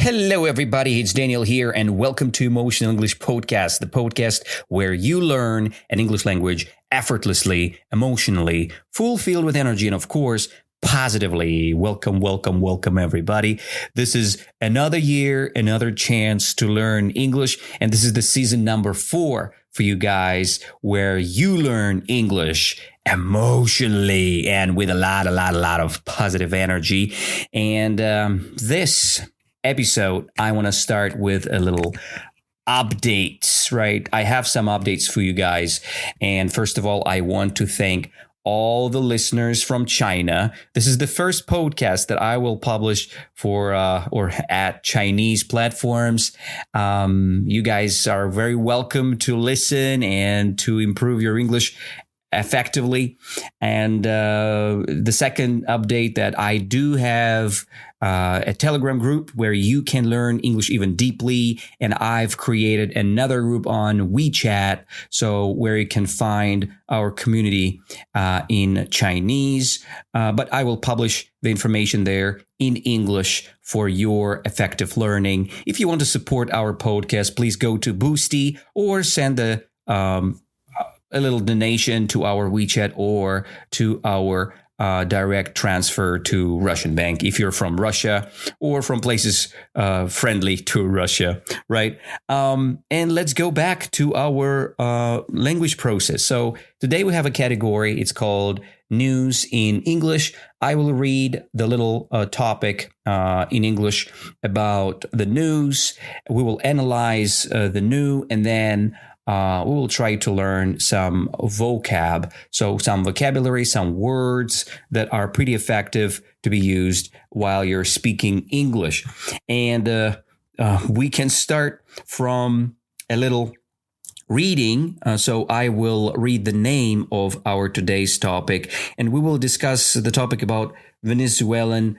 Hello, everybody. It's Daniel here, and welcome to Emotional English Podcast, the podcast where you learn an English language effortlessly, emotionally, fulfilled with energy, and of course, positively. Welcome, everybody. This is another year, another chance to learn English, and this is the season number 4 for you guys, where you learn English emotionally and with a lot of positive energy. And this episode, I want to start with a little updates, right? I have some updates for you guys. And first of all, I want to thank all the listeners from China. This is the first podcast that I will publish for or at Chinese platforms. You guys are very welcome to listen and to improve your English effectively. And the second update, that I do have a Telegram group where you can learn English even deeply. And I've created another group on WeChat, so where you can find our community in Chinese. But I will publish the information there in English for your effective learning. If you want to support our podcast, please go to Boosty or send a little donation to our WeChat or to our direct transfer to Russian bank if you're from Russia or from places friendly to Russia, right? And let's go back to our language process. So today we have a category. It's called News in English. I will read the little topic in English about the news. We will analyze the news, and then we will try to learn some vocab. So some vocabulary, some words that are pretty effective to be used while you're speaking English. And we can start from a little reading. So I will read the name of our today's topic, and we will discuss the topic about Venezuelan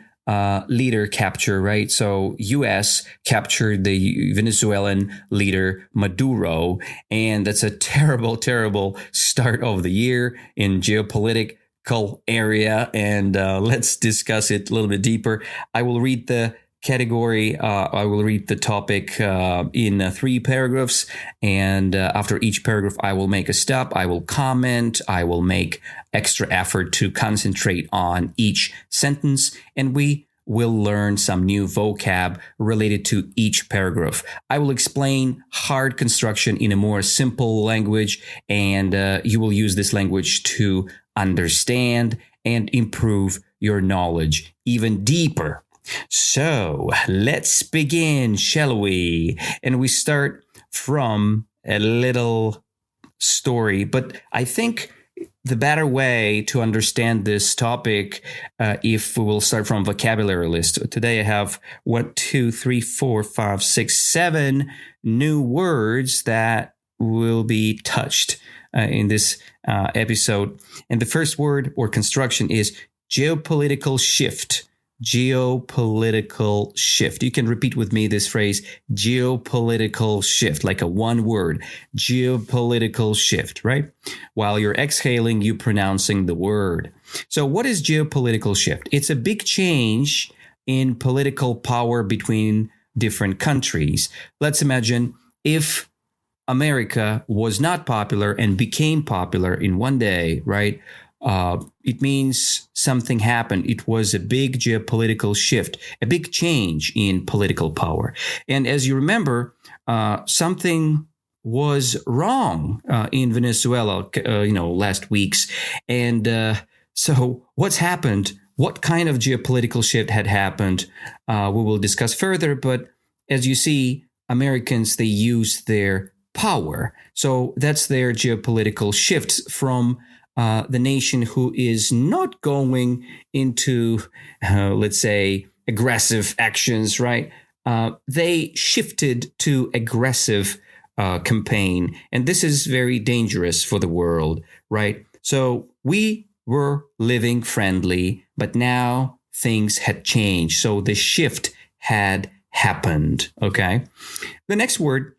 leader capture, right? So U.S. captured the Venezuelan leader Maduro, and that's a terrible start of the year in geopolitical area. And let's discuss it a little bit deeper. I will read the category. I will read the topic in 3 paragraphs, and after each paragraph, I will make a stop. I will comment. I will make extra effort to concentrate on each sentence, and we will learn some new vocab related to each paragraph. I will explain hard construction in a more simple language, and you will use this language to understand and improve your knowledge even deeper. So let's begin, shall we? And we start from a little story, but I think the better way to understand this topic, if we will start from vocabulary list. Today I have 7 new words that will be touched in this episode. And the first word or construction is geopolitical shift. Geopolitical shift. You can repeat with me this phrase, geopolitical shift, like a one word, geopolitical shift, right? While you're exhaling, you pronouncing the word. So what is geopolitical shift? It's a big change in political power between different countries. Let's imagine if America was not popular and became popular in one day, right? It means something happened. It was a big geopolitical shift, a big change in political power. And as you remember, something was wrong in Venezuela, last weeks. And so what's happened? What kind of geopolitical shift had happened? We will discuss further. But as you see, Americans, they use their power. So that's their geopolitical shift from the nation who is not going into, let's say, aggressive actions, right? They shifted to aggressive campaign. And this is very dangerous for the world, right? So we were living friendly, but now things had changed. So the shift had happened, okay? The next word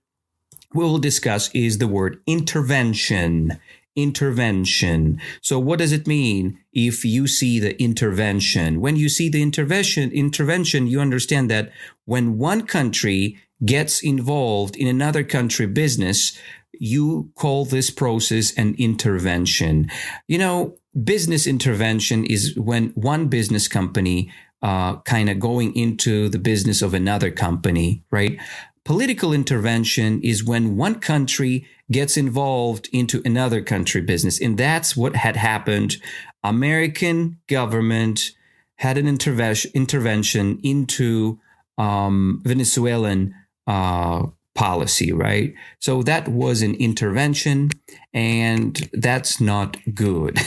we will discuss is the word intervention. intervention. So what does it mean if you see the intervention? When you see the intervention, you understand that when one country gets involved in another country business, you call this process an intervention. Business intervention is when one business company kind of going into the business of another company, right? Political intervention is when one country gets involved into another country business. And that's what had happened. American government had an intervention into Venezuelan policy, right? So that was an intervention, and that's not good.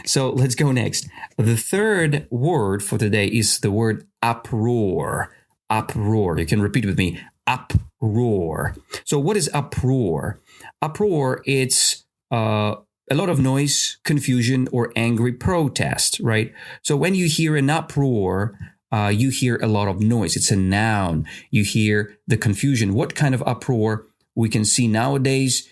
So let's go next. The third word for today is the word uproar. Uproar. You can repeat with me. Uproar. So what is uproar? Uproar, it's a lot of noise, confusion, or angry protest, right? So when you hear an uproar, you hear a lot of noise. It's a noun. You hear the confusion. What kind of uproar? We can see nowadays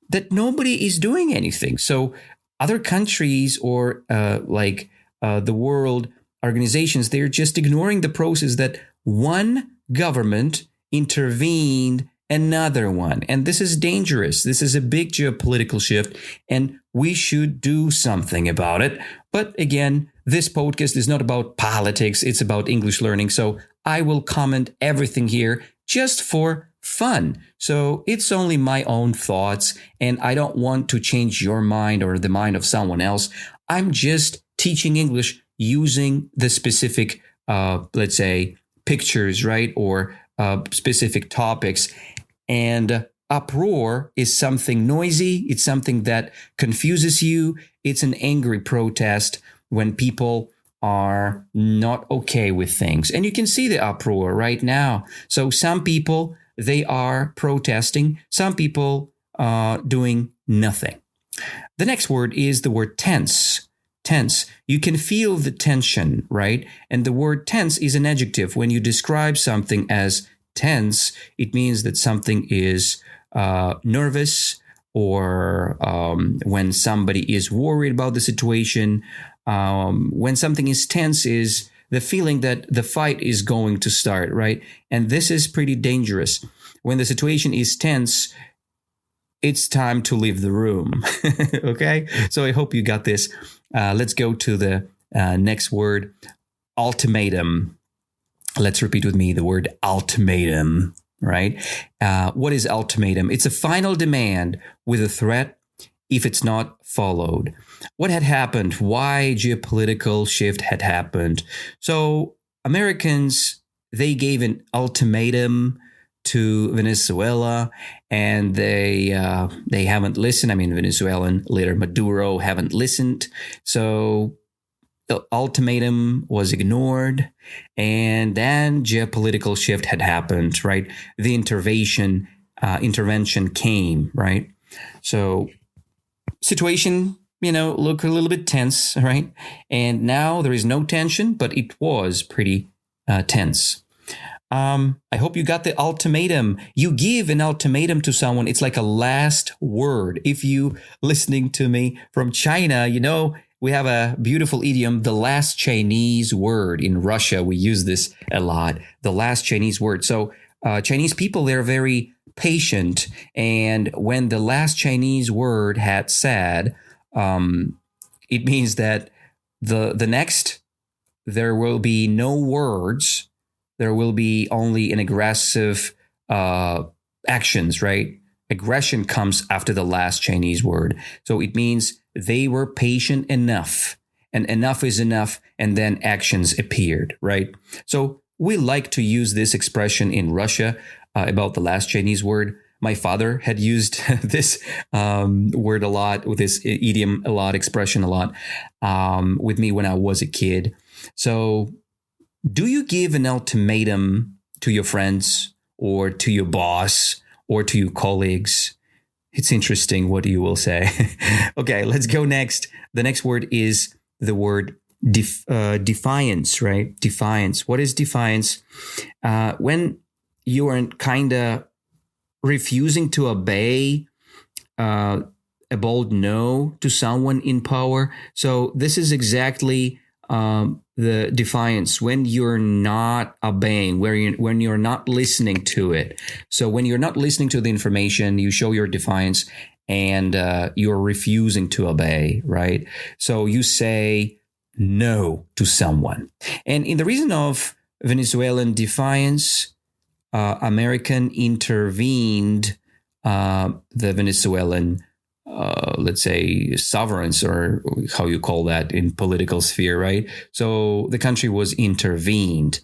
that nobody is doing anything. So other countries or the world organizations, they're just ignoring the process that one government intervened another one. And this is dangerous. This is a big geopolitical shift, and we should do something about it. But again, this podcast is not about politics. It's about English learning. So I will comment everything here just for fun. So it's only my own thoughts, and I don't want to change your mind or the mind of someone else. I'm just teaching English using the specific, let's say, pictures, right? Or specific topics. And uproar is something noisy. It's something that confuses you. It's an angry protest when people are not okay with things. And you can see the uproar right now. So some people, they are protesting. Some people are doing nothing. The next word is the word tense. Tense. You can feel the tension, right? And the word tense is an adjective. When you describe something as tense, it means that something is nervous, or when somebody is worried about the situation. When something is tense is the feeling that the fight is going to start, right? And this is pretty dangerous. When the situation is tense, it's time to leave the room. Okay? So I hope you got this. Let's go to the next word, ultimatum. Let's repeat with me the word ultimatum, right? What is ultimatum? It's a final demand with a threat if it's not followed. What had happened? Why geopolitical shift had happened? So Americans, they gave an ultimatum to Venezuela, and they haven't listened. I mean, Venezuelan leader Maduro haven't listened. So the ultimatum was ignored, and then geopolitical shift had happened, right? The intervention came, right? So situation, look a little bit tense, right? And now there is no tension, but it was pretty tense. I hope you got the ultimatum. You give an ultimatum to someone. It's like a last word. If you listening to me from China, we have a beautiful idiom, the last Chinese word. In Russia, we use this a lot, the last Chinese word. So Chinese people, they're very patient. And when the last Chinese word had said, it means that the next, there will be no words. There will be only an aggressive actions, right? Aggression comes after the last Chinese word. So it means they were patient enough, and enough is enough, and then actions appeared, right? So we like to use this expression in Russia about the last Chinese word. My father had used this word a lot, with this idiom a lot, expression a lot, with me when I was a kid. So do you give an ultimatum to your friends or to your boss or to your colleagues? It's interesting what you will say. Okay, let's go next. The next word is the word defiance, right? Defiance. What is defiance? When you are kind of refusing to obey a a bold no to someone in power. So this is exactly the defiance when you're not obeying, when you're not listening to it. So when you're not listening to the information, you show your defiance and you're refusing to obey, right? So you say no to someone. And in the reason of Venezuelan defiance, American intervened the Venezuelan, let's say, sovereigns, or how you call that in political sphere, right? So the country was intervened.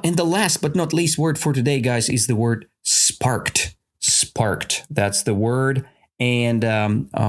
And the last but not least word for today, guys, is the word sparked. Sparked. That's the word. And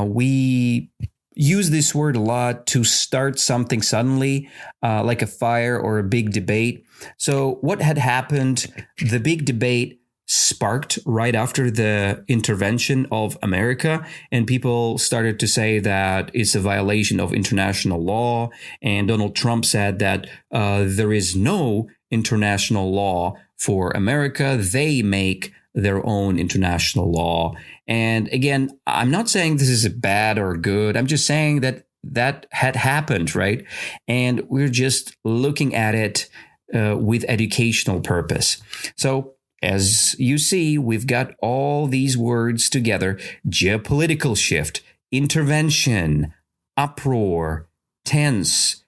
we use this word a lot to start something suddenly, like a fire or a big debate. So what had happened, the big debate sparked right after the intervention of America, and people started to say that it's a violation of international law. And Donald Trump said that there is no international law for America. They make their own international law. And again, I'm not saying this is bad or good. I'm just saying that that had happened, right? And we're just looking at it with educational purpose. So as you see, we've got all these words together: geopolitical shift, intervention, uproar, tense,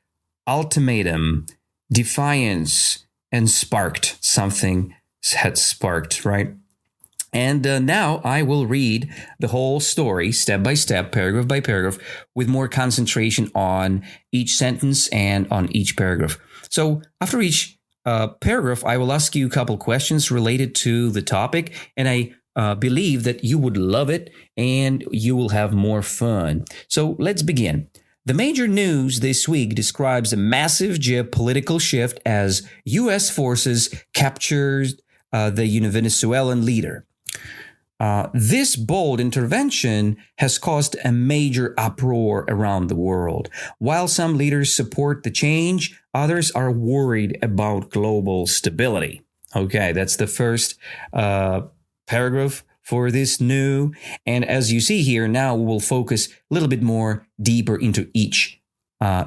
ultimatum, defiance, and sparked. Something had sparked, right? And now I will read the whole story step by step, paragraph by paragraph, with more concentration on each sentence and on each paragraph. So after each paragraph, I will ask you a couple questions related to the topic, and I believe that you would love it and you will have more fun. So let's begin. The major news this week describes a massive geopolitical shift as U.S. forces captured the Venezuelan leader. This bold intervention has caused a major uproar around the world. While some leaders support the change, others are worried about global stability. Okay, that's the first paragraph for this new. And as you see here, now we will focus a little bit more deeper into each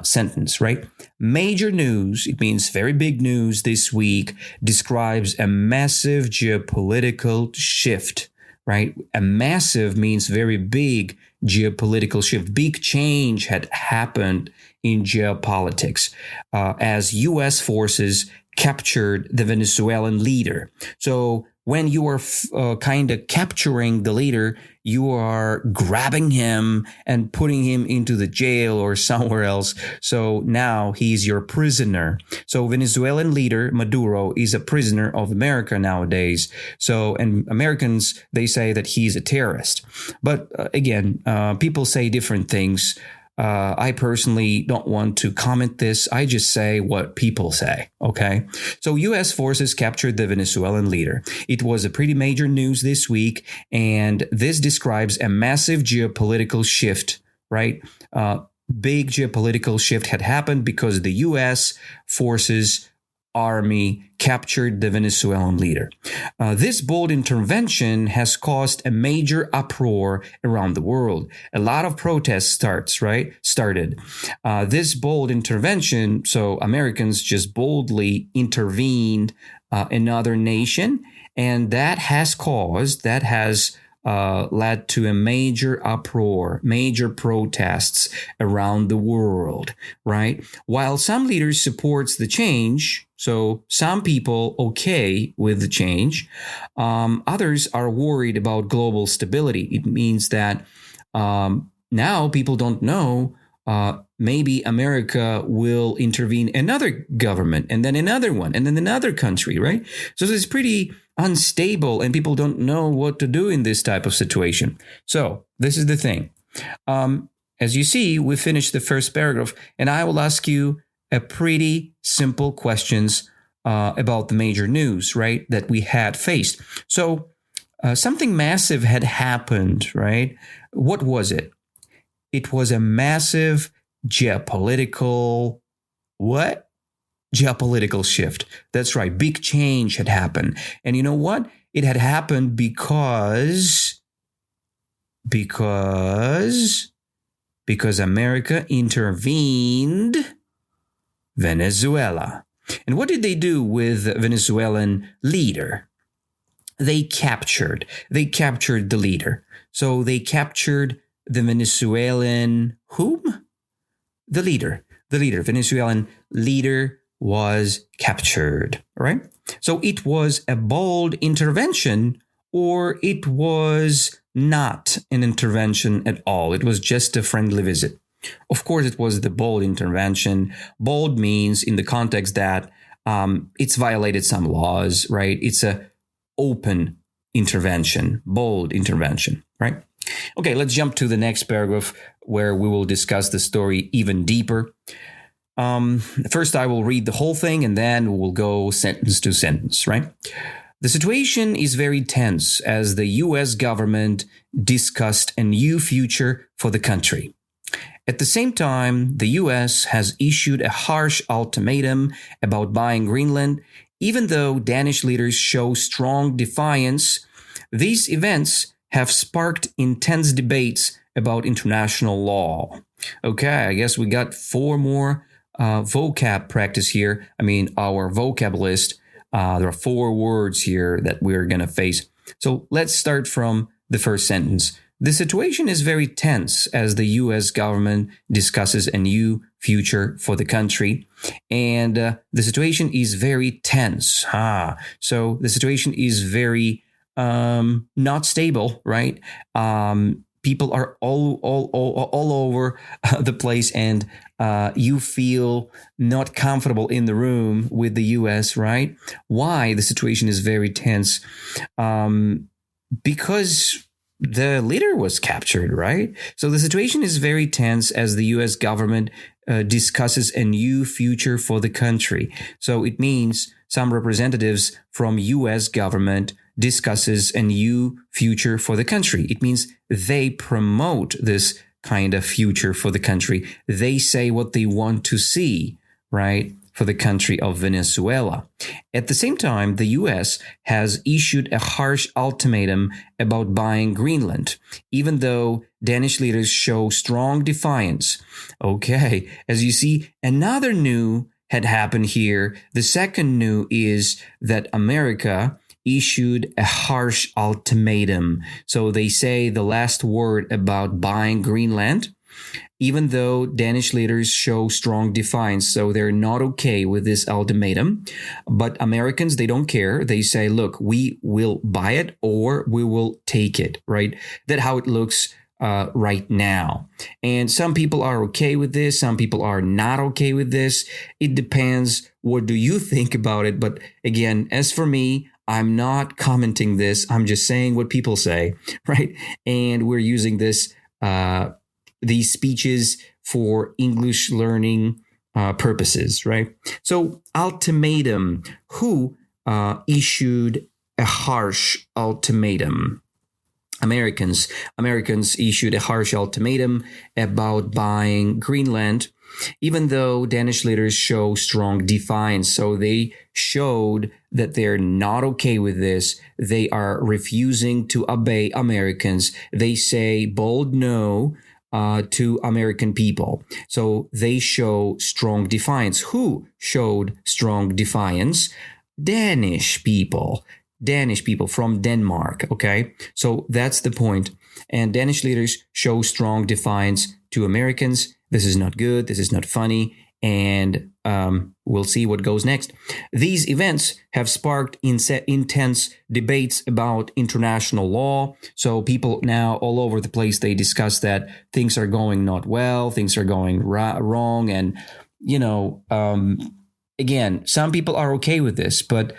sentence, right? Major news, it means very big news this week, describes a massive geopolitical shift. Right? A massive means very big geopolitical shift. Big change had happened in geopolitics as U.S. forces captured the Venezuelan leader. So when you are kind of capturing the leader, you are grabbing him and putting him into the jail or somewhere else. So now he's your prisoner. So Venezuelan leader Maduro is a prisoner of America nowadays. So, and Americans, they say that he's a terrorist. But again, people say different things. I personally don't want to comment this. I just say what people say, okay? So U.S. forces captured the Venezuelan leader. It was a pretty major news this week, and this describes a massive geopolitical shift, right? Big geopolitical shift had happened because the U.S. forces army captured the Venezuelan leader. This bold intervention has caused a major uproar around the world. A lot of protests started. This bold intervention, so Americans just boldly intervened another nation, and that has led to a major uproar, major protests around the world, right? While some leaders supports the change, so some people okay with the change, others are worried about global stability. It means that now people don't know, maybe America will intervene another government and then another one and then another country, right? So it's pretty unstable and people don't know what to do in this type of situation. So this is the thing. As you see, we finished the first paragraph and I will ask you a pretty simple questions about the major news, right, that we had faced. So something massive had happened, right? What was it? It was a massive geopolitical, what? Geopolitical shift. That's right. Big change had happened. And you know what? It had happened because Because America intervened Venezuela. And what did they do with the Venezuelan leader? They captured the leader. So they captured the Venezuelan whom? The leader. Venezuelan leader was captured, right? So it was a bold intervention, or it was not an intervention at all. It was just a friendly visit. Of course, it was the bold intervention. Bold means in the context that it's violated some laws, right? It's a open intervention, bold intervention, right? Okay, let's jump to the next paragraph where we will discuss the story even deeper. First, I will read the whole thing and then we'll go sentence to sentence, right? The situation is very tense as the US government discussed a new future for the country. At the same time, the US has issued a harsh ultimatum about buying Greenland. Even though Danish leaders show strong defiance, these events have sparked intense debates about international law. Okay, I guess we got 4 more vocab practice here. I mean, our vocab list, there are 4 words here that we're going to face. So let's start from the first sentence. The situation is very tense as the US government discusses a new future for the country. And the situation is very tense. So the situation is very not stable, right? People are all over the place, and you feel not comfortable in the room with the US, right? Why the situation is very tense? Because the leader was captured, right? So the situation is very tense as the US government discusses a new future for the country. So it means some representatives from US government discusses a new future for the country. It means they promote this kind of future for the country. They say what they want to see, right, for the country of Venezuela. At the same time, the US has issued a harsh ultimatum about buying Greenland, even though Danish leaders show strong defiance. Okay, as you see, another new had happened here. The second new is that America issued a harsh ultimatum. So they say the last word about buying Greenland, even though Danish leaders show strong defiance. So they're not okay with this ultimatum. But Americans, they don't care. They say, look, we will buy it or we will take it, right? That's how it looks right now. And some people are okay with this. Some people are not okay with this. It depends. What do you think about it? But again, as for me, I'm not commenting this. I'm just saying what people say, right? And we're using this these speeches for English learning purposes, right? So ultimatum, who issued a harsh ultimatum? Americans issued a harsh ultimatum about buying Greenland, even though Danish leaders show strong defiance. So they showed that they're not okay with this. They are refusing to obey Americans. They say bold no to American people. So they show strong defiance. Who showed strong defiance? Danish people from Denmark. Okay. So that's the point. And Danish leaders show strong defiance to Americans. This is not good. This is not funny. And we'll see what goes next. These events have sparked intense debates about international law. So people now all over the place, they discuss that things are going not well, things are going wrong. And, you know, again, some people are okay with this, but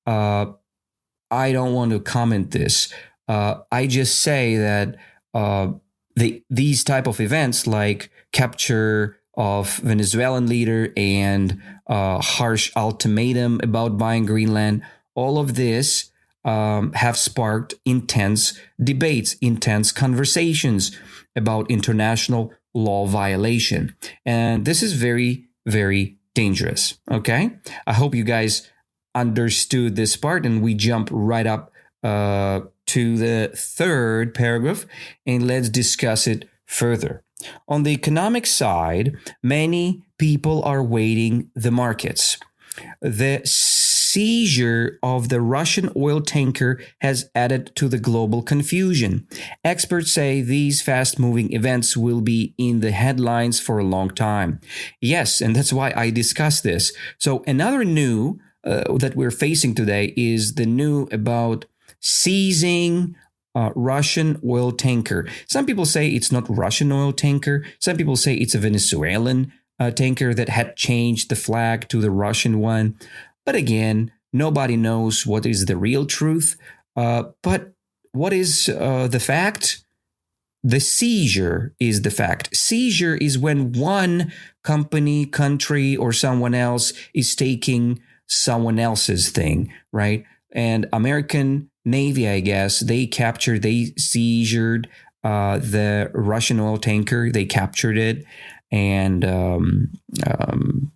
I don't want to comment this. I just say that these type of events like capture of Venezuelan leader and harsh ultimatum about buying Greenland, all of this have sparked intense debates, intense conversations about international law violation. And this is very, very dangerous. Okay? I hope you guys understood this part, and we jump right up to the third paragraph and let's discuss it further. On the economic side, many people are waiting the markets. The seizure of the Russian oil tanker has added to the global confusion. Experts say these fast-moving events will be in the headlines for a long time. Yes, and that's why I discuss this. So another new that we're facing today is the new about seizing Russian oil tanker. Some people say it's not Russian oil tanker. Some people say it's a Venezuelan tanker that had changed the flag to the Russian one. But again, nobody knows what is the real truth. But what is the fact? The seizure is the fact. Seizure is when one company, country, or someone else is taking someone else's thing, right? And American Navy, I guess, they seizured the Russian oil tanker. They captured it. And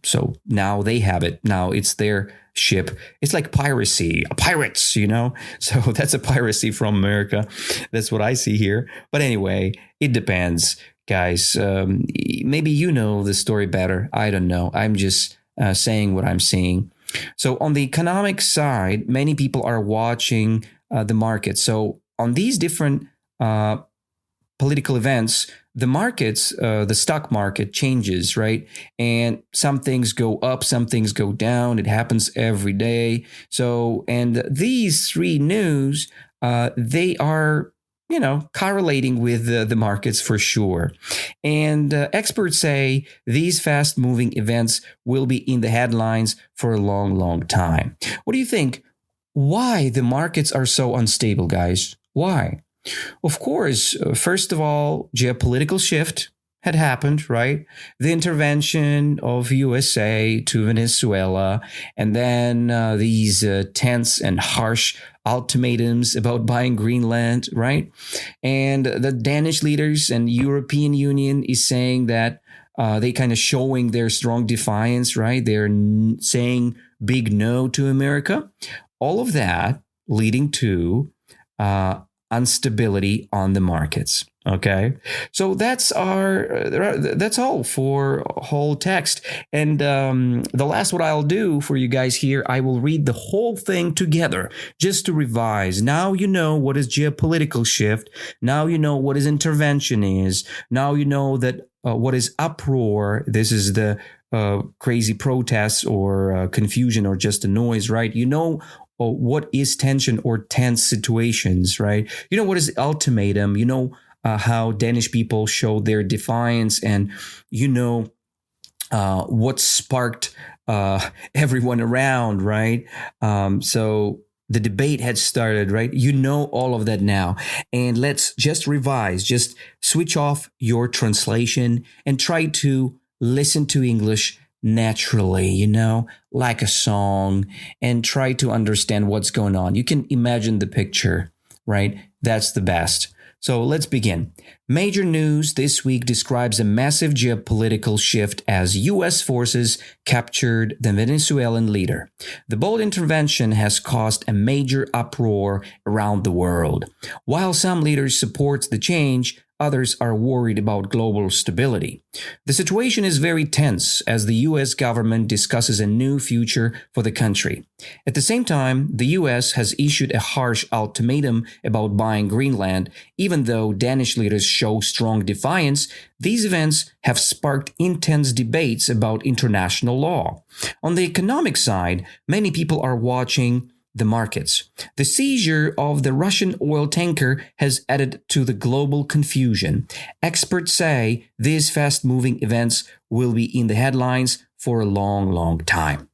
so now they have it. Now it's their ship. It's like piracy, pirates, you know? So that's a piracy from America. That's what I see here. But anyway, it depends, guys. Maybe you know the story better. I don't know. I'm just saying what I'm seeing. So on the economic side, many people are watching the market. So on these different political events, the markets, the stock market changes, right? And some things go up, some things go down. It happens every day. So, and these three news, they are, correlating with the markets for sure. And experts say these fast moving events will be in the headlines for a long, long time. What do you think? Why the markets are so unstable, guys? Why? Of course, first of all, geopolitical shift had happened, right? The intervention of USA to Venezuela, and then these tense and harsh ultimatums about buying Greenland, right? And the Danish leaders and European Union is saying that they kind of showing their strong defiance, right? They're saying big no to America. All of that leading to instability on the markets. Okay, so that's all for whole text. And the last what I'll do for you guys here, I will read the whole thing together just to revise. Now you know what is geopolitical shift. Now you know what is intervention is. Now you know that what is uproar. This is the crazy protests or confusion or just a noise, right? You know what is tension or tense situations, right? You know what is ultimatum. You know how Danish people showed their defiance, and what sparked everyone around, right? So the debate had started, right? You know all of that now. And let's just revise, just switch off your translation and try to listen to English naturally, like a song, and try to understand what's going on. You can imagine the picture, right? That's the best. So let's begin. Major news this week describes a massive geopolitical shift as U.S. forces captured the Venezuelan leader. The bold intervention has caused a major uproar around the world. While some leaders support the change, others are worried about global stability. The situation is very tense as the U.S. government discusses a new future for the country. At the same time, the U.S. has issued a harsh ultimatum about buying Greenland. Even though Danish leaders show strong defiance, these events have sparked intense debates about international law. On the economic side, many people are watching the markets. The seizure of the Russian oil tanker has added to the global confusion. Experts say these fast-moving events will be in the headlines for a long, long time.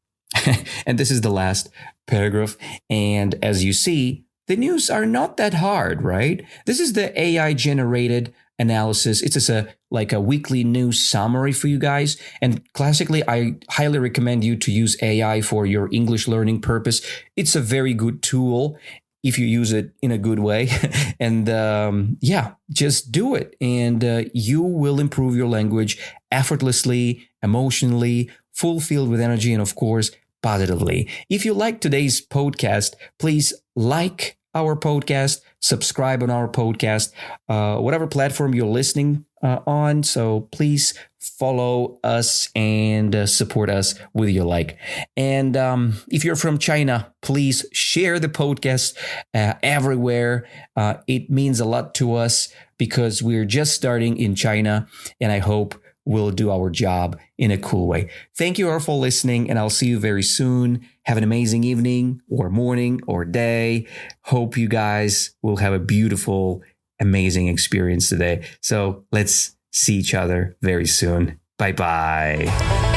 And this is the last paragraph. And as you see, the news are not that hard, right? This is the AI-generated analysis. It's just like a weekly news summary for you guys. And classically, I highly recommend you to use AI for your English learning purpose. It's a very good tool if you use it in a good way. And just do it. And you will improve your language effortlessly, emotionally, fulfilled with energy, and of course, positively. If you like today's podcast, please like our podcast, subscribe on our podcast, whatever platform you're listening on. So please follow us and support us with your like. And if you're from China, please share the podcast everywhere. It means a lot to us because we're just starting in China, and I hope we'll do our job in a cool way. Thank you all for listening, and I'll see you very soon. Have an amazing evening or morning or day. Hope you guys will have a beautiful, amazing experience today. So let's see each other very soon. Bye-bye.